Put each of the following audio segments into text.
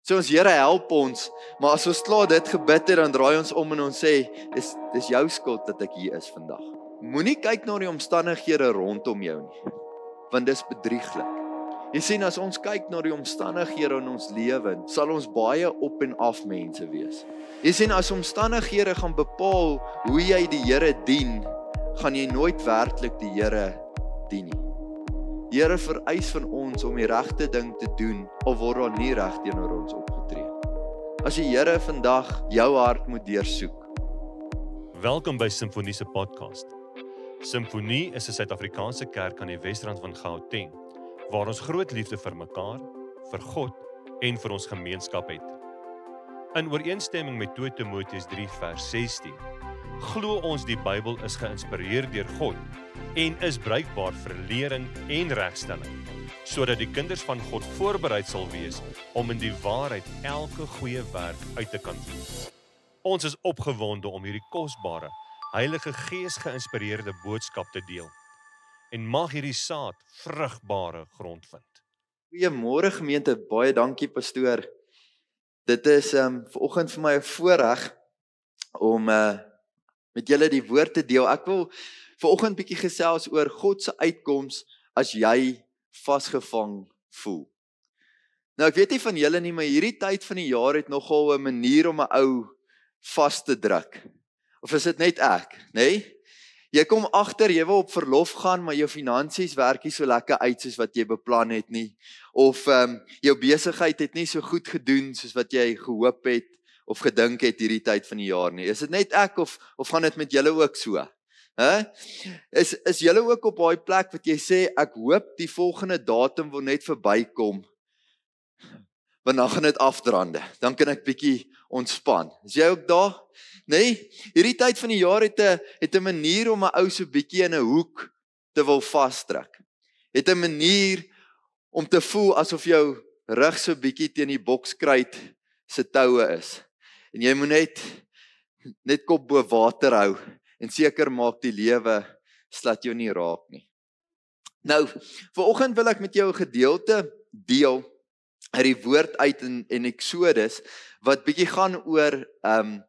So ons Here help ons, maar as ons klaar dit gebid het, dan draai ons om en ons sê, dis jou skuld dat ek hier is vandag. Moenie kyk na die omstandighede rondom jou nie, want dis bedrieglik. Jy sien, as ons kyk na die omstandighede in ons lewe, sal ons baie op en af mense wees. Jy sien, as omstandighede gaan bepaal hoe jy die Here dien, gaan jy nooit werklik die Here dien nie. Die Here vereis van ons om die regte ding te doen, al word daar nie reg teenoor ons opgetree. As die Here vandag jou hart moet deursoek. Welkom by Simfonie se podcast. Simfonie is 'n Suid-Afrikaanse kerk aan die Wesrand van Gauteng, waar ons groot liefde vir mekaar, vir God en vir ons gemeenskap het. In ooreenstemming met 2 Timoteus 3 vers 16, glo ons die Bybel is geïnspireer deur God en is bruikbaar vir lering en regstelling, sodat die kinders van God voorbereid sal wees om in die waarheid elke goeie werk uit te kan voer. Ons is opgewonde om hierdie kosbare, Heilige Gees geïnspireerde boodskap te deel en mag hierdie saad vrugbare grond vind. Goeiemôre gemeente, baie dankie pastoor. Dit is vanoggend vir my 'n voorreg om met julle die woord te deel. Ek wil vanoggend bietjie gesels oor God se uitkoms as jy vasgevang voel. Nou ek weet nie van julle nie, maar hierdie tyd van die jaar het nogal 'n manier om 'n ou vas te druk. Of is dit net ek, nê? Jy kom agter, jy wil op verlof gaan, maar jou finansies werk nie so lekker uit soos wat jy beplan het nie. Of jou besigheid het nie so goed gedoen soos wat jy gehoop het of gedink het hierdie tyd van die jaar nie. Is dit net ek of gaan dit met julle ook so? Is julle ook op daai plek wat jy sê, ek hoop die volgende datum wil net verbykom, want dan gaan dit afdraande, dan kan ek bietjie ontspan. Is jy ook daar? Nee, hierdie tyd van die jaar het 'n manier om 'n ou so bietjie in 'n hoek te wil vasdruk. Het 'n manier om te voel asof jou rug so bietjie teen die bokskruit se toue is. En jy moet net kop bo water hou en seker maak die lewe slat jou nie raak nie. Nou, vanoggend wil ek met jou 'n gedeelte deel uit die woord uit in Exodus wat bietjie gaan oor 'n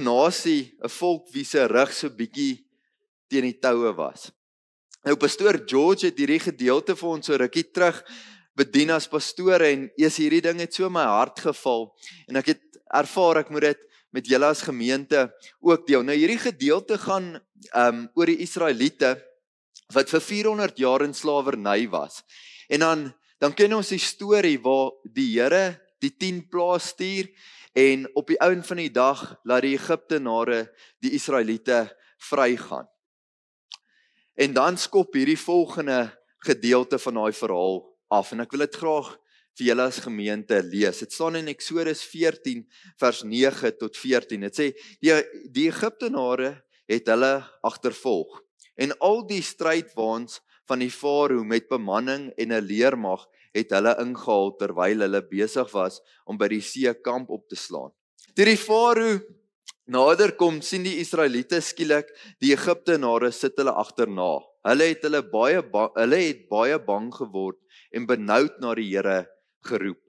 nasie, 'n volk wie se rug so bietjie teen die toue was. Nou pastoor George het hierdie gedeelte vir ons so rukkie terug bedien as pastoor en hierdie ding het so in my hart geval en ek het ervaar ek moet dit met julle as gemeente ook deel. Nou hierdie gedeelte gaan oor die Israeliete wat vir 400 jaar in slawerny was. En dan ken ons die storie waar die Here die 10 plaae stuur en op die einde van die dag laat die Egiptenare die Israeliete vrygaan. En dan skop hierdie volgende gedeelte van daai verhaal af en ek wil dit graag vir julle as gemeente lees. Dit staan in Exodus 14 vers 9 tot 14. Dit sê die Egiptenare het hulle agtervolg en al die strydwaans van die farao met bemanning en 'n leermag het hulle ingehaal terwyl hulle besig was om by die see kamp op te slaan. Toe die farao nader kom, sien die Israeliete skielik die Egiptenare sit hulle agterna. Hulle het baie bang geword en benoud na die Here geroep.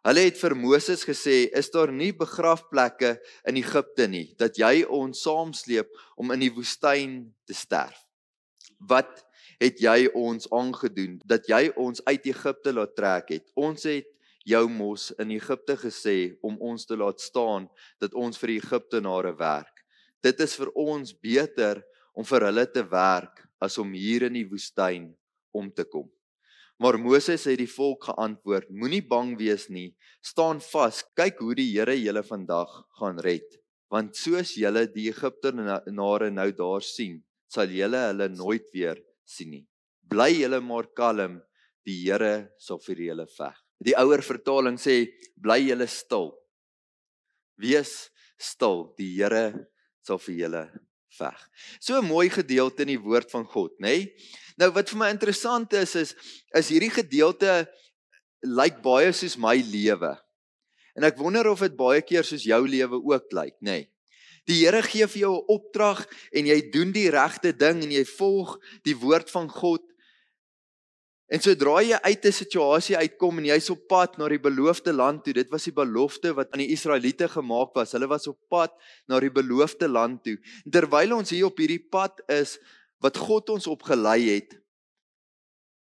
Hulle het vir Moses gesê, is daar nie begrafplekke in Egipte nie, dat jy ons saamsleep om in die woestyn te sterf? Wat het jy ons aangedoen, dat jy ons uit Egipte laat trek het? Ons het jou mos in Egipte gesê, om ons te laat staan, dat ons vir die Egiptenare werk. Dit is vir ons beter om vir hulle te werk, as om hier in die woestyn om te kom. Maar Moses het die volk geantwoord, moenie bang wees nie, staan vas, kyk hoe die Here julle vandag gaan red. Want soos julle die Egiptenare nou daar sien, sal julle hulle nooit weer sien nie. Bly julle maar kalm, die Here sal vir julle veg. Die ouer vertaling sê, bly julle stil. Wees stil, die Here sal vir julle veg. So 'n mooi gedeelte in die woord van God, nê? Nou wat vir my interessant is hierdie gedeelte lyk baie soos my lewe. En ek wonder of dit baie keer soos jou lewe ook lyk, nê? Die Here gee vir jou 'n opdrag en jy doen die regte ding en jy volg die woord van God. En sodra jy uit 'n situasie uitkom en jy's op pad na die beloofde land toe, dit was die belofte wat aan die Israeliete gemaak was. Hulle was op pad na die beloofde land toe. En terwyl ons hier op hierdie pad is wat God ons opgelei het,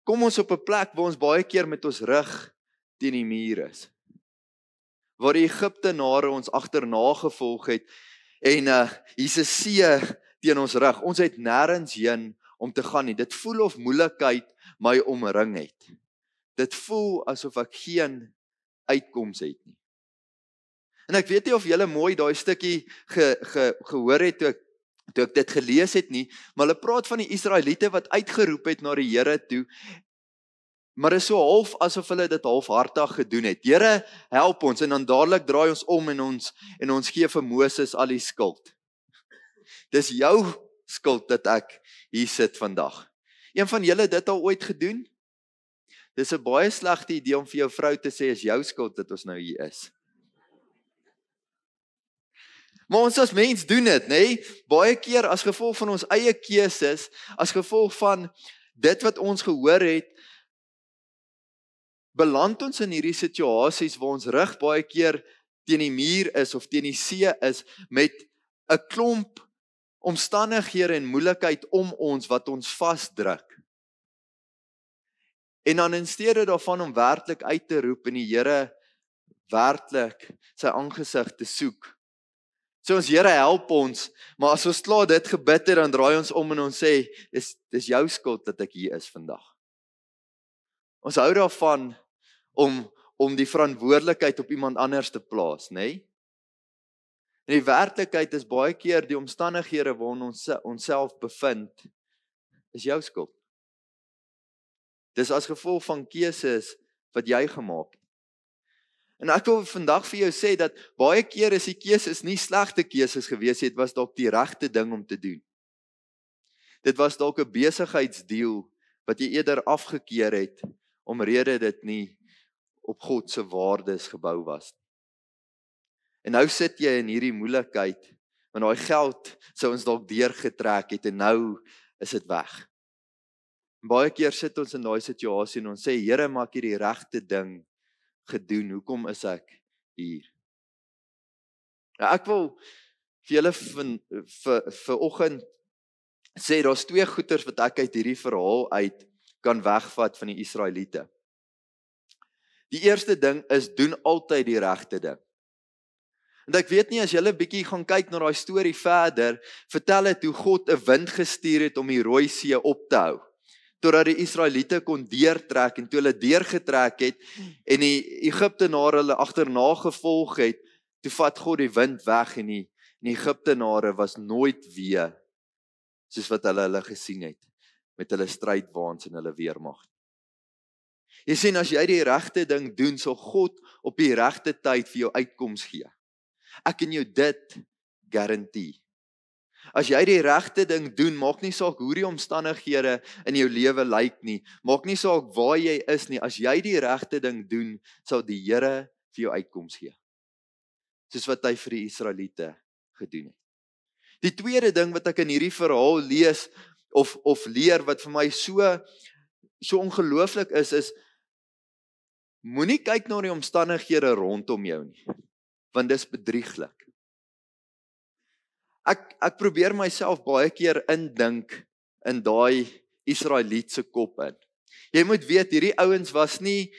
kom ons op 'n plek waar ons baie keer met ons rug teen die muur is. Waar die Egiptenare ons agterna gevolg het en hier's 'n see teen ons rug. Ons het nêrens heen om te gaan nie. Dit voel of moeilikheid my omring het. Dit voel asof ek geen uitkoms het nie. En ek weet nie of julle mooi daai stukkie gehoor het toe ek dit gelees het nie, maar hulle praat van die Israeliete wat uitgeroep het na die Here toe, maar is so half asof hulle dit halfhartig gedoen het. Here, help ons, en dan dadelik draai ons om en ons gee vir Moses al die skuld. Dis jou skuld dat ek hier sit vandag. Een van julle dit al ooit gedoen? Dis 'n baie slegte idee om vir jou vrou te sê is jou skuld dat ons nou hier is. Maar ons as mens doen dit, nê? Baie keer as gevolg van ons eie keuses, as gevolg van dit wat ons gehoor het, beland ons in hierdie situasies waar ons rug baie keer teen die muur is of teen die see is met 'n klomp omstandighede en moeilikheid om ons wat ons vasdruk. En dan in steede daarvan om werklik uit te roep en die Here werklik sy aangesig te soek. So ons Here help ons, maar as ons klaar dit gebid het, dan draai ons om en ons sê, dis jou skuld dat ek hier is vandag. Ons hou daarvan om die verantwoordelikheid op iemand anders te plaas, nê? En die werklikheid is baie keer die omstandighede waarin ons onsself bevind, is jou skuld. Dis as gevolg van keuses wat jy gemaak het. En ek wil vandag vir jou sê dat baie keer is die keuses nie slegte keuses gewees het, was dalk die regte ding om te doen. Dit was dalk 'n besigheidsdeal wat jy eerder afgekeur het omrede dit nie op God se waardes gebou was. En nou sit jy in hierdie moeilikheid, want daai geld sou ons dalk deurgetrek het en nou is dit weg. En baie keer sit ons in daai situasie en ons sê, Here, maak hier die regte ding gedoen, hoekom is ek hier? Nou, ek wil vir julle vir oggend sê, daar's twee goeters wat ek uit hierdie verhaal uit kan wegvat van die Israeliete. Die eerste ding is, doen altyd die regte ding. En ek weet nie, as julle bietjie gaan kyk na daai storie verder, vertel dit hoe God 'n wind gestuur het om die Rooi See op te hou, totdat die Israeliete kon deurtrek, en toe hulle deurgetrek het, en die Egiptenare hulle agterna gevolg het, toe vat God die wind weg, en die Egiptenare was nooit weer, soos wat hulle gesien het, met hulle strydwaans en hulle weermag. Jy sien, as jy die regte ding doen, sal God op die regte tyd vir jou uitkoms gee. Ek kan jou dit garandeer. As jy die regte ding doen, maak nie saak hoe die omstandighede in jou lewe lyk nie, maak nie saak waar jy is nie, as jy die regte ding doen, sal die Here vir jou uitkoms gee. Soos wat hy vir die Israeliete gedoen het. Die tweede ding wat ek in hierdie verhaal lees, of leer, wat vir my so ongelooflik is, moenie kyk na die omstandighede rondom jou nie, want dis bedrieglik. Ek probeer myself baie keer indink in daai Israelietse kop in. Jy moet weet, hierdie ouens was nie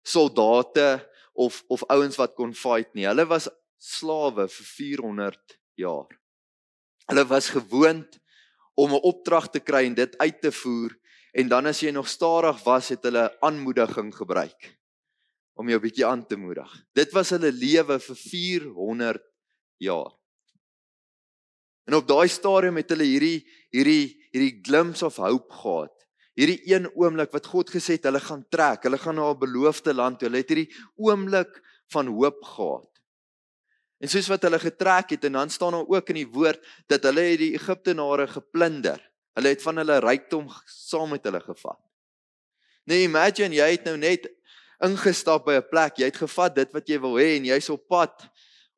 soldate of ouens wat kon fight nie. Hulle was slawe vir 400 jaar. Hulle was gewoond om 'n opdrag te kry en dit uit te voer, en dan as jy nog stadig was, het hulle aanmoediging gebruik om jou 'n bietjie aan te moedig. Dit was hulle lewe vir 400 jaar. En op daai stadium het hulle hierdie glimpse of hope gehad. Hierdie een oomblik wat God gesê het, hulle gaan trek, hulle gaan na 'n beloofde land toe. Hulle het hierdie oomblik van hoop gehad. En soos wat hulle getrek het, en dan staan daar ook in die woord, dat hulle het die Egiptenare geplunder. Hulle het van hulle rykdom saam met hulle gevat. Nou imagine, jy het nou net ingestap by 'n plek, jy het gevat dit wat jy wil hê, en jy's op pad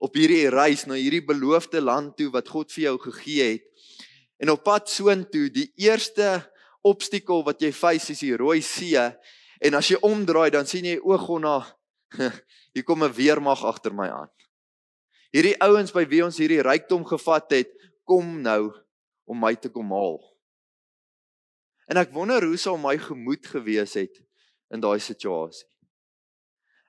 op hierdie reis na hierdie beloofde land toe wat God vir jou gegee het. En op pad soontoe, die eerste obstakel wat jy face is die Rooi See, en as jy omdraai, dan sien jy oogonna, hier kom 'n weermag agter my aan. Hierdie ouens by wie ons hierdie rykdom gevat het, kom nou om my te kom haal. En ek wonder hoe sou my gemoed gewees het in daai situasie.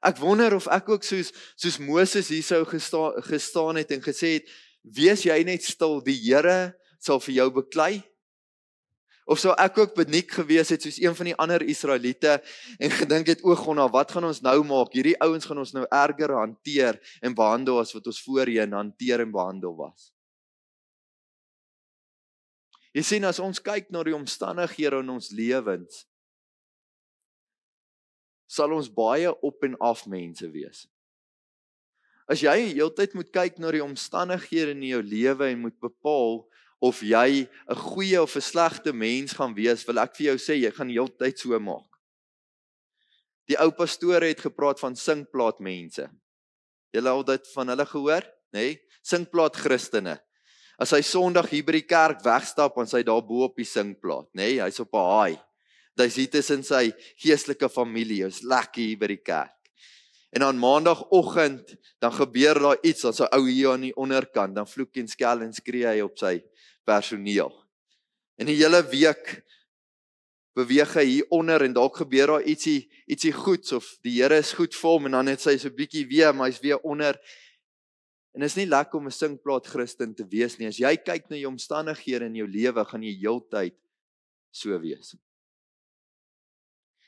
Ek wonder of ek ook soos Moses hier sou gestaan het en gesê het, wees jy net stil, die Here sal vir jou beklei. Of sou ek ook paniek gewees het soos een van die ander Israeliete en gedink het, o Gonna, wat gaan ons nou maak? Hierdie ouens gaan ons nou erger hanteer en behandel as wat ons voorheen hanteer en behandel was. Jy sien, as ons kyk na die omstandighede in ons lewens, sal ons baie op en af mense wees. As jy die hele tyd moet kyk na die omstandighede in jou lewe en moet bepaal of jy 'n goeie of 'n slegte mens gaan wees, wil ek vir jou sê, jy gaan die hele tyd so maak. Die ou pastore het gepraat van singplaatmense. Julle al dit van hulle gehoor? Nee? Singplaat Christene. As hy Sondag hier by die kerk wegstap, dan is hy daar bo op die singplaat, nee? Hy's op 'n haai. Hy's hier tussen sy geestelike familie, is lekker hier by die kerk. En aan maandagoggend, dan gebeur daar iets, dan sy ou hier aan die onderkant, dan vloek en skel en skree hy op sy personeel. En die hele week beweeg hy hier onder en dalk gebeur daar ietsie goeds, of die Here is goed vir hom, en dan het sy so bietjie weer, maar hy's weer onder. En is nie lekker om 'n singplaat Christen te wees nie. As jy kyk na jou omstandighede in jou lewe, gaan jy heeltyd so wees.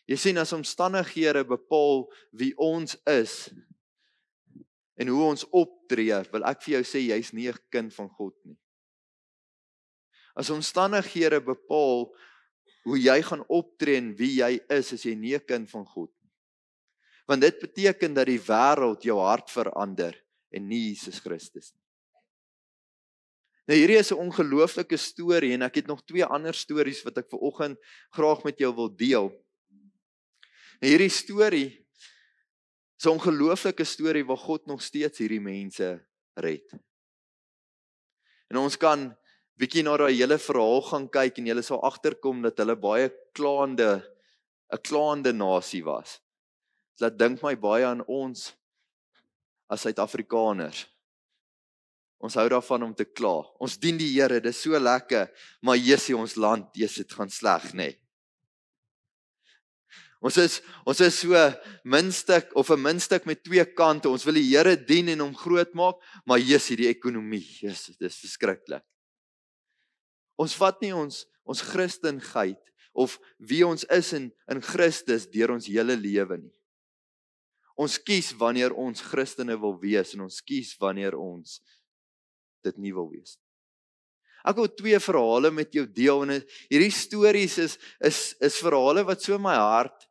Jy sien, as omstandighede bepaal wie ons is en hoe ons optree, wil ek vir jou sê, jy's nie 'n kind van God nie. As omstandighede bepaal hoe jy gaan optree en wie jy is jy nie 'n kind van God nie. Want dit beteken dat die wêreld jou hart verander en nie Jesus Christus nie. Nou hierdie is 'n ongelooflike storie en ek het nog 2 ander stories wat ek vanoggend graag met jou wil deel. Nou hierdie storie is 'n ongelooflike storie waar God nog steeds hierdie mense red. En ons kan bietjie na daai hele verhaal gaan kyk en jy sal agterkom dat hulle baie 'n klaande nasie was. Dit dink my baie aan ons as Suid-Afrikaners. Ons hou daarvan om te kla. Ons dien die Here, dis so lekker, maar Jessie, ons land, dit gaan sleg, nee. Ons is so 'n muntstuk met 2 kante. Ons wil die Here dien en hom groot maak, maar Jessie, die ekonomie, dis verskriklik. Ons vat nie ons Christenheid of wie ons is in Christus deur ons hele lewe nie. Ons kies wanneer ons Christene wil wees en ons kies wanneer ons dit nie wil wees. Ek wil 2 verhale met jou deel en hierdie stories is verhale wat so in my hart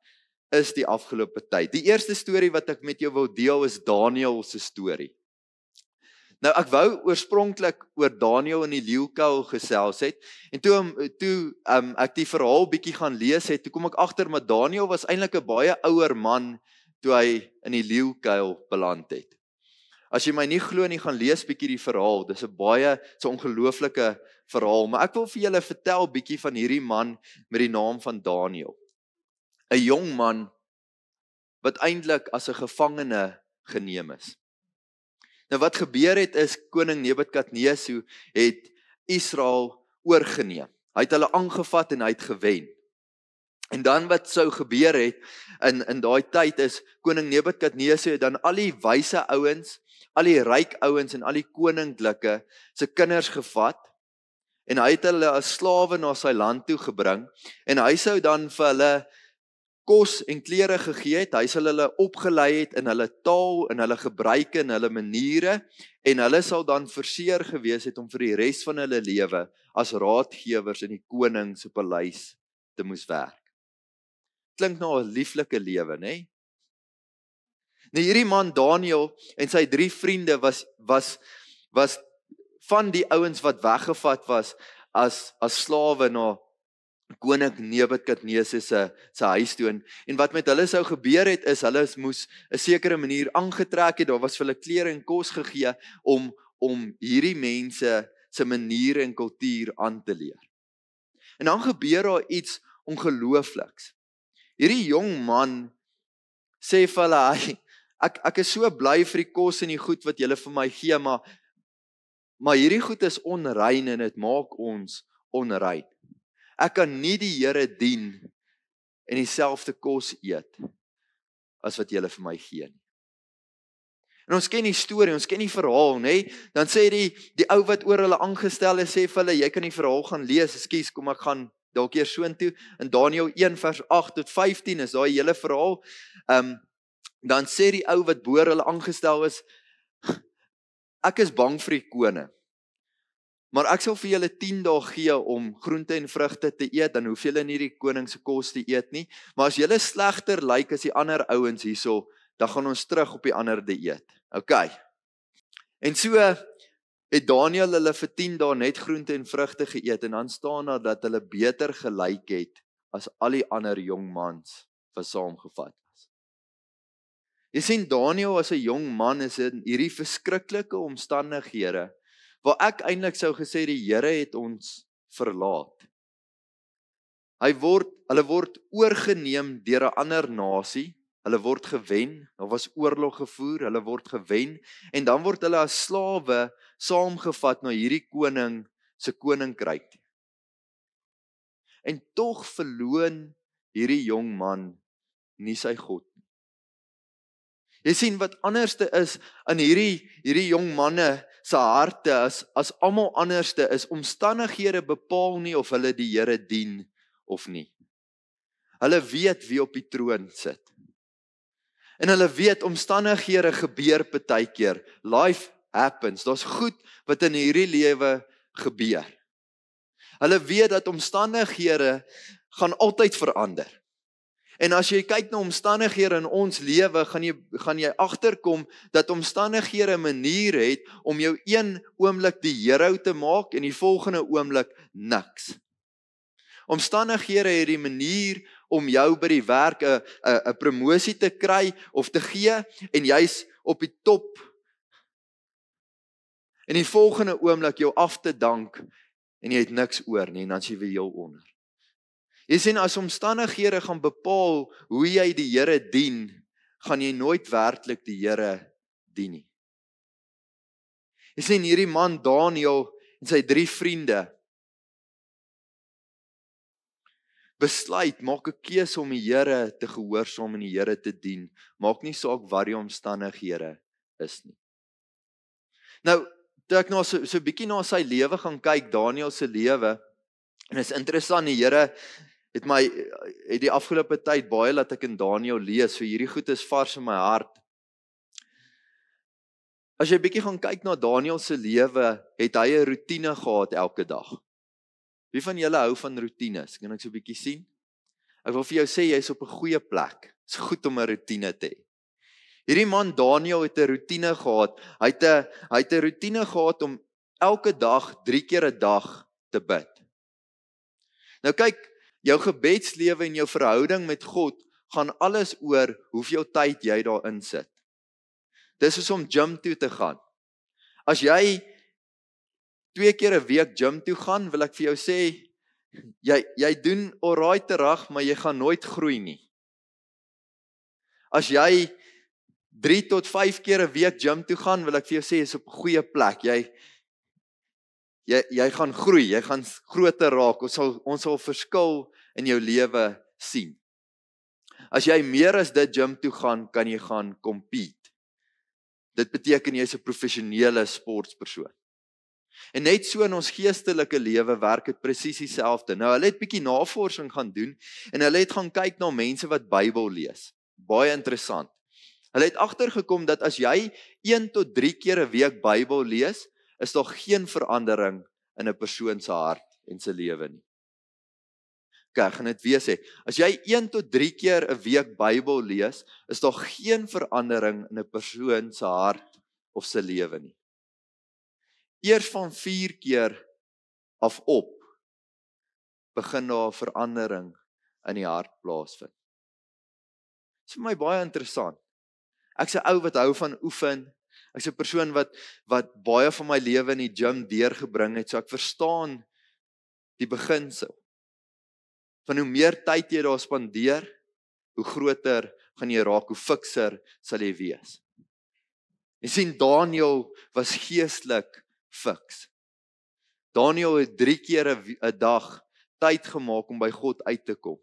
is die afgelope tyd. Die eerste storie wat ek met jou wil deel is Daniël se storie. Nou ek wou oorspronklik oor Daniël in die leeukuil gesels het en toe ek die verhaal bietjie gaan lees het, toe kom ek agter maar Daniël was eintlik 'n baie ouer man toe hy in die leeukuil beland het. As jy my nie glo nie, gaan lees bietjie die verhaal. Dis 'n baie ongelooflike verhaal, maar ek wil vir julle vertel bietjie van hierdie man met die naam van Daniël. 'n Jong man wat eintlik as 'n gevangene geneem is. Nou wat gebeur het is koning Nebukadnesar het Israel oorgeneem. Hy het hulle aangevat en hy het gewen. En dan wat sou gebeur het in daai tyd is koning Nebukadnesar het dan al die wyse ouens, al die ryk ouens en al die koninklike se kinders gevat en hy het hulle as slawe na sy land toe gebring en hy sou dan vir hulle kos en klere gegee het, hy sal hulle opgelei het in hulle taal, in hulle gebruike, in hulle maniere en hulle sal dan verseker gewees het om vir die res van hulle lewe as raadgewers in die koning se paleis te moes werk. Klink nou 'n lieflike lewe, né? Nou hierdie man Daniël en sy 3 vriende was van die ouens wat weggevat was as slawe na koning Nebukadnesar se huis toe. En wat met hulle sou gebeur het is hulle moes 'n sekere manier aangetrek het. Daar was vir hulle klere en kos gegee om hierdie mense se maniere en kultuur aan te leer. En dan gebeur daar iets ongeloofliks. Hierdie jong man sê vir hulle, ek is so bly vir die kos en die goed wat julle vir my gee, maar hierdie goed is onrein en dit maak ons onrein. Ek kan nie die Here dien en dieselfde kos eet as wat julle vir my gee nie. En ons ken die storie, ons ken die verhaal, nê? Dan sê die ou wat oor hulle aangestel is, sê vir hulle, jy kan die verhaal gaan lees, ekskuus, kom ek gaan dalk eers soontoe. In Daniël 1 vers 8 tot 15 is daai hele verhaal. Dan sê die ou wat boor hulle aangestel is, ek is bang vir die koning, maar ek sal vir julle 10 dae gee om groente en vrugte te eet, dan hoef julle nie die koning se kos te eet nie, maar as julle slegter lyk as die ander ouens hierso, dan gaan ons terug op die ander dieet. Okay. En so het Daniël hulle vir 10 dae net groente en vrugte geëet, en dan staan daar dat hulle beter gelyk het as al die ander jong mans wat saamgevat was. Jy sien, Daniël as 'n jong man is in hierdie verskriklike omstandighede, waar ek eintlik sou gesê die Here het ons verlaat. Hulle word oorgeneem deur 'n ander nasie, hulle word gewen, daar was oorlog gevoer, hulle word gewen, en dan word hulle as slawe saamgevat na hierdie koning se koninkryk. En tog verloon hierdie jong man nie sy God nie. Jy sien wat anderste is aan hierdie jong manne se harte as almal anderste is, omstandighede bepaal nie of hulle die Here dien of nie. Hulle weet wie op die troon sit. En hulle weet omstandighede gebeur partykeer. Life happens. Daar's goed wat in hierdie lewe gebeur. Hulle weet dat omstandighede gaan altyd verander. En as jy kyk na omstandighede in ons lewe, gaan jy agterkom dat omstandighede 'n manier het om jou een oomblik die hero te maak en die volgende oomblik niks. Omstandighede het die manier om jou by die werk 'n promosie te kry of te gee, en jy's op die top, en die volgende oomblik jou af te dank en jy het niks oor nie, en dan is jy weer heel onder. Jy sien, as omstandighede gaan bepaal hoe jy die Here dien, gaan jy nooit werklik die Here dien nie. Jy sien, hierdie man Daniël en sy 3 vriende besluit, maak 'n keuse om die Here te gehoorsaam en die Here te dien. Maak nie saak wat die omstandighede is nie. Nou, toe ek nou so 'n bietjie na sy lewe gaan kyk, Daniël se lewe, en is interessant, die Here het die afgelope tyd baie laat ek in Daniël lees, so hierdie goed is vars in my hart. As jy 'n bietjie gaan kyk na Daniël se lewe, het hy 'n roetine gehad elke dag. Wie van julle hou van roetines? Kan ek so 'n bietjie sien? Ek wil vir jou sê, jy is op 'n goeie plek. Dit is goed om 'n roetine te hê. Hierdie man Daniël het 'n roetine gehad. Hy het 'n roetine gehad om elke dag 3 keer 'n dag te bid. Nou kyk, jou gebedslewe en jou verhouding met God gaan alles oor hoeveel tyd jy daarin sit. Dis soos om gym toe te gaan. As jy 2 keer 'n week gym toe gaan, wil ek vir jou sê, jy doen alright terug, maar jy gaan nooit groei nie. As jy 3 tot 5 keer 'n week gym toe gaan, wil ek vir jou sê, is op 'n goeie plek. Jy gaan groei, jy gaan groter raak. Ons sal verskil in jou lewe sien. As jy meer as dit gym toe gaan, kan jy gaan compete. Dit beteken jy's 'n professionele sportpersoon. En net so in ons geestelike lewe werk dit presies dieselfde. Nou, hulle het bietjie navorsing gaan doen, en hulle het gaan kyk na mense wat Bybel lees. Baie interessant. Hulle het agtergekom dat as jy 1 tot 3 keer 'n week Bybel lees, is daar geen verandering in 'n persoon se hart en se lewe nie. Okay, ek gaan dit weer sê. As jy 1 tot 3 keer 'n week Bybel lees, is daar geen verandering in 'n persoon se hart of se lewe nie. Eers van 4 keer af op, begin daar 'n verandering in die hart plaasvind. Dit is vir my baie interessant. Ek's 'n ou wat hou van oefen. Ek's 'n persoon wat baie van my lewe in die gym deurgebring het, so ek verstaan die beginsel. Van hoe meer tyd jy daar spandeer, hoe groter gaan jy raak, hoe fikser sal jy wees. Jy sien, Daniël was geestelik fiks. Daniël het 3 keer 'n dag tyd gemaak om by God uit te kom.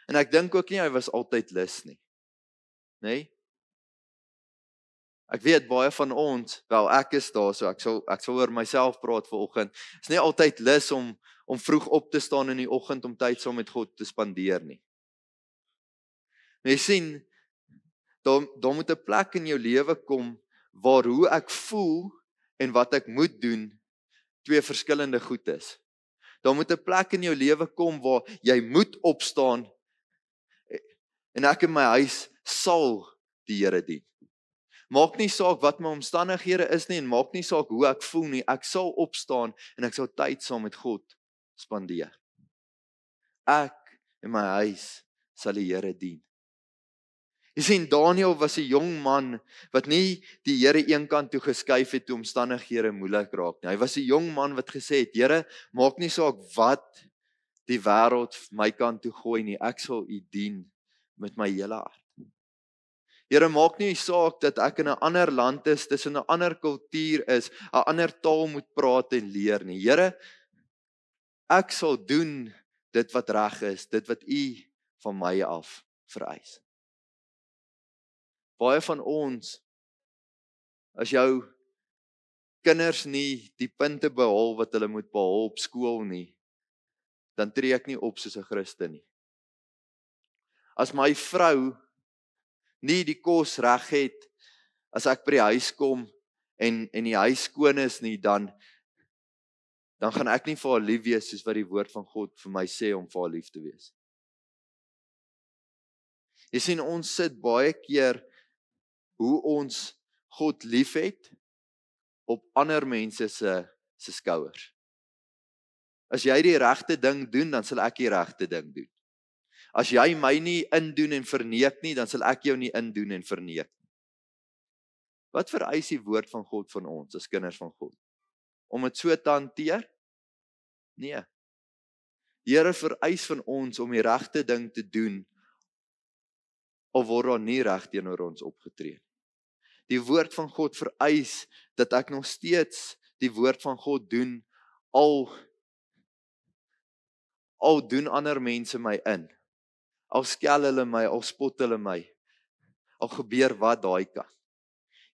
En ek dink ook nie hy was altyd lus nie. Nee? Ek weet baie van ons, wel ek is daar so, ek sal oor myself praat vanoggend. Is nie altyd lus om vroeg op te staan in die oggend om tyd saam met God te spandeer nie. Maar jy sien, daar moet 'n plek in jou lewe kom waar hoe ek voel en wat ek moet doen 2 verskillende goed is. Daar moet 'n plek in jou lewe kom waar jy moet opstaan en ek in my huis sal die Here dien. Maak nie saak wat my omstandighede is nie en maak nie saak hoe ek voel nie, ek sal opstaan en ek sal tyd saam met God spandeer. Ek en my huis sal die Here dien. Jy sien, Daniël was 'n jong man wat nie die Here eenkant toe geskuif het toe omstandighede moeilik raak nie. Hy was 'n jong man wat gesê het, Here, maak nie saak wat die wêreld my kant toe gooi nie, ek sal U dien met my hele hart. Here, maak nie saak dat ek in 'n ander land is, tussen 'n ander kultuur is, 'n ander taal moet praat en leer nie. Here, ek sal doen dit wat reg is, dit wat U van my af vereis. Baie van ons, as jou kinders nie die punte behaal wat hulle moet behaal op skool nie, dan tree ek nie op soos 'n Christen nie. As my vrou nie die kos reg het, as ek by die huis kom en die huis skoon is nie, dan gaan ek nie vir haar lief wees soos wat die woord van God vir my sê om vir haar lief te wees. Jy sien, ons sit baie keer hoe ons God liefhet op ander mense se skouers. As jy die regte ding doen, dan sal ek die regte ding doen. As jy my nie indoen en verneek nie, dan sal ek jou nie indoen en verneek nie. Wat vereis die woord van God van ons as kinders van God? Om dit so te hanteer? Nee. Die Here vereis van ons om die regte ding te doen, al word daar nie reg teenoor ons opgetree. Die woord van God vereis dat ek nog steeds die woord van God doen, al doen ander mense my in. Al skel hulle my, al spot hulle my, al gebeur wat daai kan.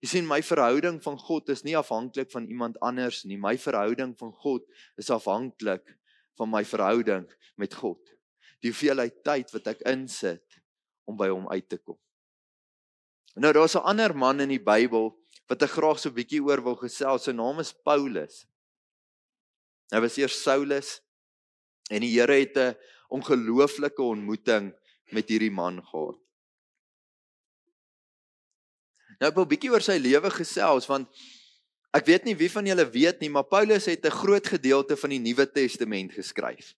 Jy sien, my verhouding van God is nie afhanklik van iemand anders nie. My verhouding van God is afhanklik van my verhouding met God. Die hoeveelheid tyd wat ek insit om by hom uit te kom. Nou, daar's 'n ander man in die Bybel wat ek graag so 'n bietjie oor wil gesels. Sy naam is Paulus. Hy was eers Saulus en die Here het 'n ongelooflike ontmoeting met hierdie man gehad. Nou, ek wil 'n bietjie oor sy lewe gesels, want ek weet nie wie van julle weet nie, maar Paulus het 'n groot gedeelte van die Nuwe Testament geskryf.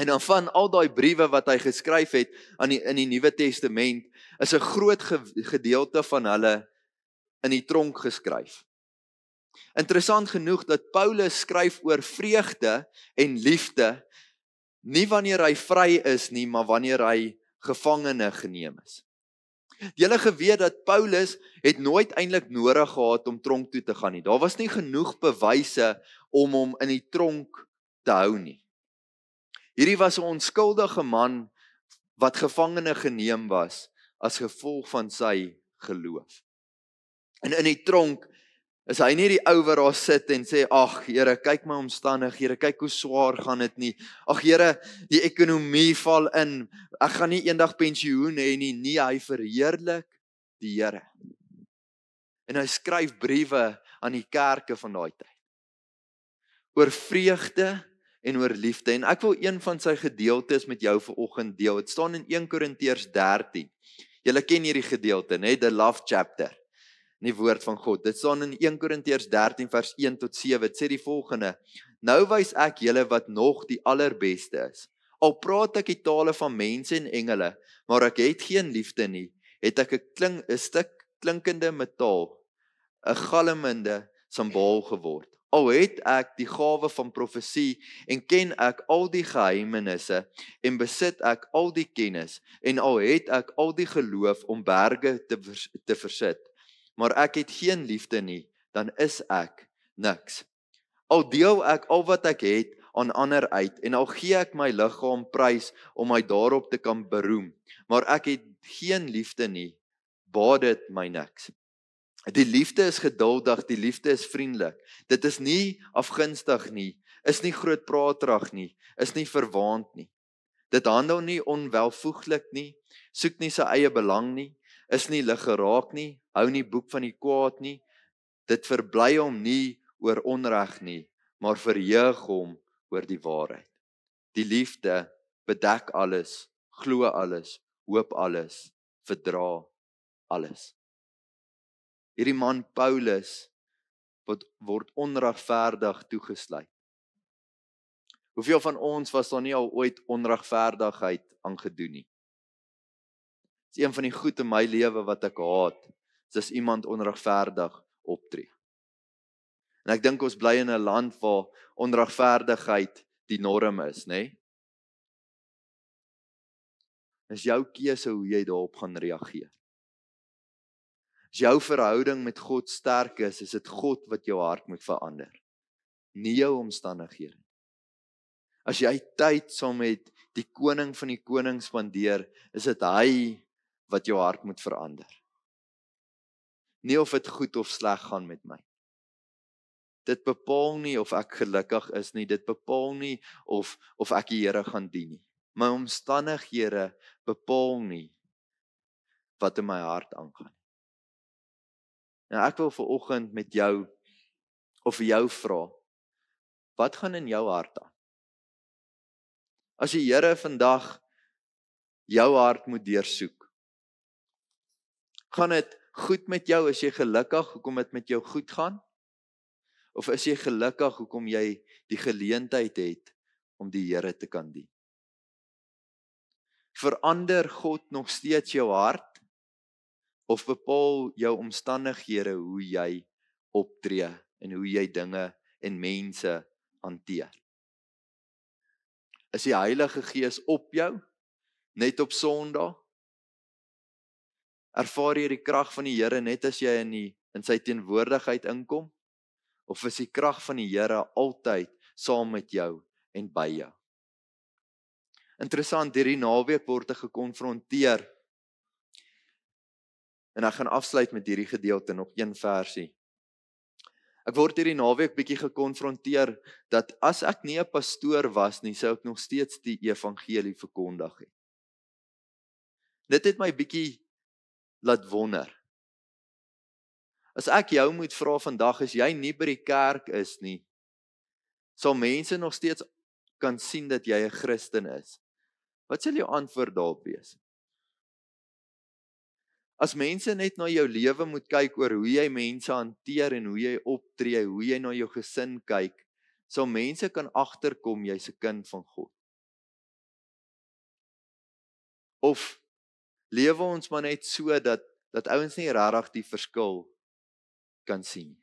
En dan van al daai briewe wat hy geskryf het in die Nuwe Testament, is 'n groot gedeelte van hulle in die tronk geskryf. Interessant genoeg dat Paulus skryf oor vreugde en liefde, nie wanneer hy vry is nie, maar wanneer hy gevangene geneem is. Julle geweet dat Paulus het nooit eintlik nodig gehad om tronk toe te gaan nie. Daar was nie genoeg bewyse om hom in die tronk te hou nie. Hierdie was 'n onskuldige man wat gevangene geneem was as gevolg van sy geloof. En in die tronk is hy nie die ou wat daar sit en sê, ag Here, kyk my omstandighede, kyk hoe swaar gaan dit nie. Ag Here, die ekonomie val in, ek gaan nie eendag pensioen hê nie. Nee, hy verheerlik die Here. En hy skryf briewe aan die kerke van daai tyd oor vreugde en oor liefde. En ek wil een van sy gedeeltes met jou vanoggend deel. Dit staan in 1 Korintiërs 13. Julle ken hierdie gedeelte, né? The love chapter. In die woord van God. Dit staan in 1 Korintiërs 13 vers 1 tot 7. Dit sê die volgende: Nou wys ek julle wat nog die allerbeste is. Al praat ek die tale van mense en engele, maar ek het geen liefde nie, het ek 'n stuk klinkende metaal, 'n galmende simbool geword. Al het ek die gawe van profesie en ken ek al die geheimenisse en besit ek al die kennis en al het ek al die geloof om berge te versit, maar ek het geen liefde nie, dan is ek niks. Al deel ek al wat ek het aan ander uit en al gee ek my liggaam prys om my daarop te kan beroem, maar ek het geen liefde nie, baat dit my niks. Die liefde is geduldig, die liefde is vriendelik. Dit is nie afgunstig nie, is nie grootpraterig nie, is nie verwaand nie. Dit handel nie onwelvoeglik nie, soek nie sy eie belang nie, is nie liggeraak nie, hou nie boek van die kwaad nie. Dit verbly hom nie oor onreg nie, maar verheug hom oor die waarheid. Die liefde bedek alles, glo alles, hoop alles, verdra alles. Hierdie man Paulus word onregverdig toegesluit. Hoeveel van ons was daar nie al ooit onregverdigheid aangedoen nie? Dit is een van die goed in my lewe wat ek haat, is as iemand onregverdig optree. En ek dink ons bly in 'n land waar onregverdigheid die norm is, né? Is jou keuse hoe jy daarop gaan reageer. As jou verhouding met God sterk is dit God wat jou hart moet verander, nie jou omstandighede. As jy tyd saam met die koning van die konings spandeer, is dit hy wat jou hart moet verander. Nie of dit goed of sleg gaan met my. Dit bepaal nie of ek gelukkig is nie, dit bepaal nie of ek die Here gaan dien nie. My omstandighede bepaal nie wat in my hart aangaan. En ek wil vanoggend met jou of vir jou vra, wat gaan in jou hart aan? As die Here vandag jou hart moet deursoek, gaan dit goed met jou, is jy gelukkig hoekom dit met jou goed gaan? Of is jy gelukkig hoekom jy die geleentheid het om die Here te kan dien? Verander God nog steeds jou hart? Of bepaal jou omstandighede hoe jy optree en hoe jy dinge en mense hanteer? Is die Heilige Gees op jou, net op Sondag? Ervaar jy die krag van die Here net as jy in sy teenwoordigheid inkom? Of is die krag van die Here altyd saam met jou en by jou? Interessant, hierdie naweek word ek gekonfronteer, en ek gaan afsluit met hierdie gedeelte, nog een versie. Ek word hierdie naweek bietjie gekonfronteer, dat as ek nie 'n pastoor was nie, sou ek nog steeds die evangelie verkondig het. Dit het my bietjie laat wonder. As ek jou moet vra vandag, as jy nie by die kerk is nie, sal mense nog steeds kan sien dat jy 'n Christen is. Wat sal jou antwoord daarop wees? As mense net na jou lewe moet kyk oor hoe jy mense hanteer en hoe jy optree, hoe jy na jou gesin kyk, sal mense kan agterkom jy's 'n kind van God. Of lewe ons maar net so dat ouens nie regtig die verskil kan sien.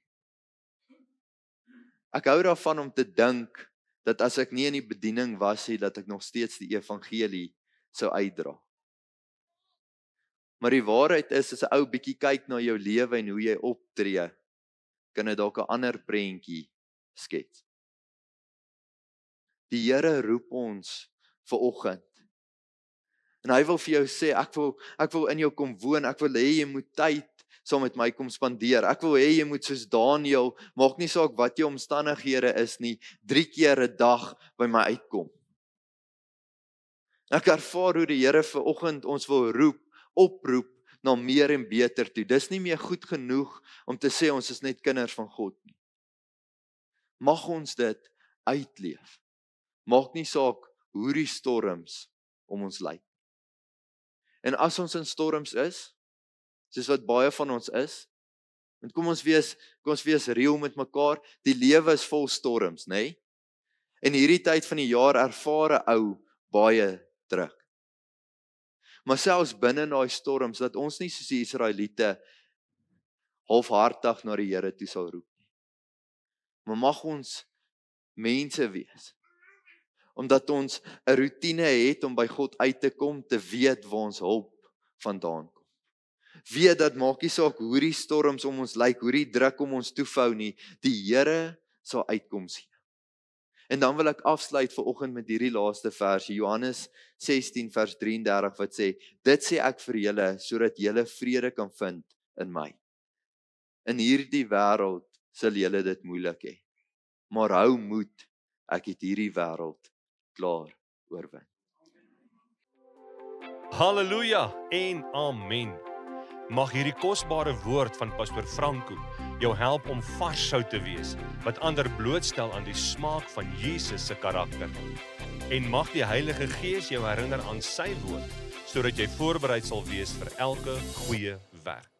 Ek hou daarvan om te dink dat as ek nie in die bediening was nie, dat ek nog steeds die evangelie sou uitdra. Maar die waarheid is, as 'n ou bietjie kyk na jou lewe en hoe jy optree, kan dit dalk 'n ander prentjie skets. Die Here roep ons vanoggend. En hy wil vir jou sê, ek wil in jou kom woon, ek wil hê jy moet tyd saam met my kom spandeer. Ek wil hê jy moet soos Daniël, maak nie saak wat jou omstandighede is nie, 3 keer 'n dag by my uitkom. Ek ervaar hoe die Here vanoggend ons wil oproep na meer en beter toe. Dis nie meer goed genoeg om te sê ons is net kinders van God nie. Mag ons dit uitleef. Maak nie saak hoe die storms om ons lei. En as ons in storms is, soos wat baie van ons is, en kom ons wees reël met mekaar, die lewe is vol storms, nê? En hierdie tyd van die jaar ervaar 'n ou baie druk. Maar selfs binne daai storms, dat ons nie soos die Israeliete halfhartig na die Here toe sal roep nie. maar mag ons mense wees. Omdat ons 'n roetine het om by God uit te kom, te weet waar ons hulp vandaan kom. Weet dat maak nie saak hoe die storms om ons lyk, hoe die druk om ons toevou nie, die Here sal uitkoms gee. En dan wil ek afsluit vanoggend met hierdie laaste versie, Johannes 16 vers 33 wat sê, dit sê ek vir julle, sodat julle vrede kan vind in my. In hierdie wêreld sal julle dit moeilik hê, maar hou moed, ek het hierdie wêreld klaar oorwin. Halleluja en amen. Mag hierdie kosbare woord van Pastor Franco jou help om varshou te wees, wat ander blootstel aan die smaak van Jesus se karakter. En mag die Heilige Gees jou herinner aan sy woord, sodat jy voorbereid sal wees vir elke goeie werk.